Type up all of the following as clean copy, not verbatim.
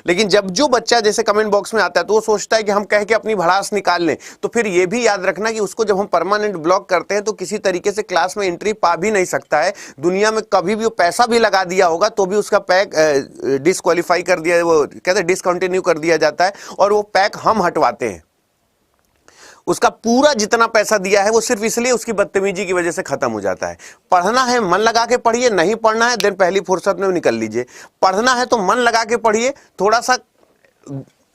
लेकिन जब जो बच्चा जैसे कमेंट बॉक्स में आता है तो वो सोचता है कि हम कह के अपनी भड़ास निकाल लें, तो फिर ये भी याद रखना कि उसको जब हम परमानेंट ब्लॉक करते हैं तो किसी तरीके से क्लास में एंट्री पा भी नहीं सकता है। दुनिया में कभी भी वो पैसा भी लगा दिया होगा तो भी उसका पैक डिस्क्वालीफाई कर दिया, वो कहते हैं डिसकंटिन्यू कर दिया जाता है, और वो पैक हम हटवाते हैं। उसका पूरा जितना पैसा दिया है वो सिर्फ इसलिए उसकी बदतमीजी की वजह से खत्म हो जाता है। पढ़ना है मन लगा के पढ़िए, नहीं पढ़ना है देन पहली फुर्सत में निकल लीजिए। पढ़ना है तो मन लगा के पढ़िए, थोड़ा सा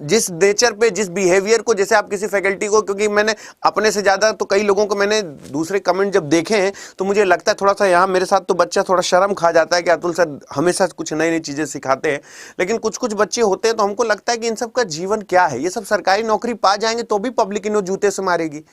जिस नेचर पे, जिस बिहेवियर को, जैसे आप किसी फैकल्टी को, क्योंकि मैंने अपने से ज़्यादा तो कई लोगों को मैंने दूसरे कमेंट जब देखे हैं तो मुझे लगता है थोड़ा सा यहाँ मेरे साथ तो बच्चा थोड़ा शर्म खा जाता है कि अतुल सर हमेशा कुछ नई नई चीज़ें सिखाते हैं, लेकिन कुछ कुछ बच्चे होते हैं तो हमको लगता है कि इन सब का जीवन क्या है, ये सब सरकारी नौकरी पा जाएंगे तो भी पब्लिक इन्हें जूते से मारेगी।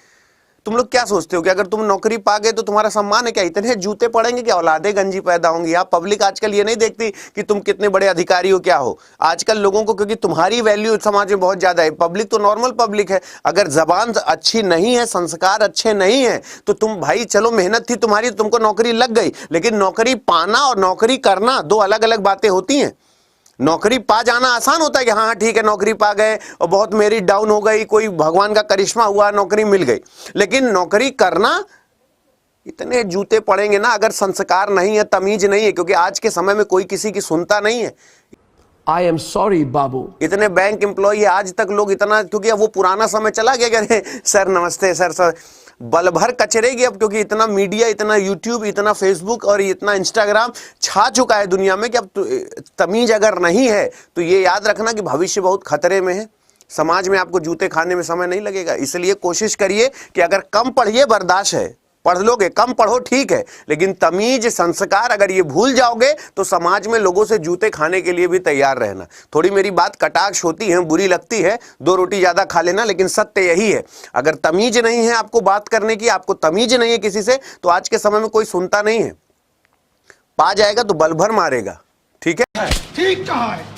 तुम लोग क्या सोचते हो कि अगर तुम नौकरी पा गए तो तुम्हारा सम्मान है क्या? इतने जूते पड़ेंगे कि औलादे गंजी पैदा होंगी। आप पब्लिक आजकल ये नहीं देखती कि तुम कितने बड़े अधिकारी हो, क्या हो। आजकल लोगों को, क्योंकि तुम्हारी वैल्यू समाज में बहुत ज्यादा है, पब्लिक तो नॉर्मल पब्लिक है, अगर जबान अच्छी नहीं है, संस्कार अच्छे नहीं है तो तुम भाई चलो मेहनत थी तुम्हारी, तुमको नौकरी लग गई, लेकिन नौकरी पाना और नौकरी करना दो अलग अलग बातें होती हैं। नौकरी पा जाना आसान होता है कि हाँ ठीक है नौकरी पा गए और बहुत मेरिट डाउन हो गई, कोई भगवान का करिश्मा हुआ, नौकरी मिल गई, लेकिन नौकरी करना इतने जूते पड़ेंगे ना अगर संस्कार नहीं है, तमीज नहीं है, क्योंकि आज के समय में कोई किसी की सुनता नहीं है। आई एम सॉरी बाबू। इतने बैंक एम्प्लॉय है आज तक लोग इतना, क्योंकि अब वो पुराना समय चला गया, कह रहे सर नमस्ते सर बल भर कचरेगी अब, क्योंकि इतना मीडिया, इतना यूट्यूब, इतना फेसबुक और इतना इंस्टाग्राम छा चुका है दुनिया में कि अब तमीज अगर नहीं है तो ये याद रखना कि भविष्य बहुत खतरे में है। समाज में आपको जूते खाने में समय नहीं लगेगा, इसलिए कोशिश करिए कि अगर कम पढ़िए बर्दाश्त है, पढ़ लोगे, कम पढ़ो ठीक है, लेकिन तमीज संस्कार अगर ये भूल जाओगे तो समाज में लोगों से जूते खाने के लिए भी तैयार रहना। थोड़ी मेरी बात कटाक्ष होती है, बुरी लगती है, 2 रोटी ज्यादा खा लेना, लेकिन सत्य यही है। अगर तमीज नहीं है आपको बात करने की, आपको तमीज नहीं है किसी से, तो आज के समय में कोई सुनता नहीं है। पा जाएगा तो बल भर मारेगा। ठीक है, ठीक कहा है।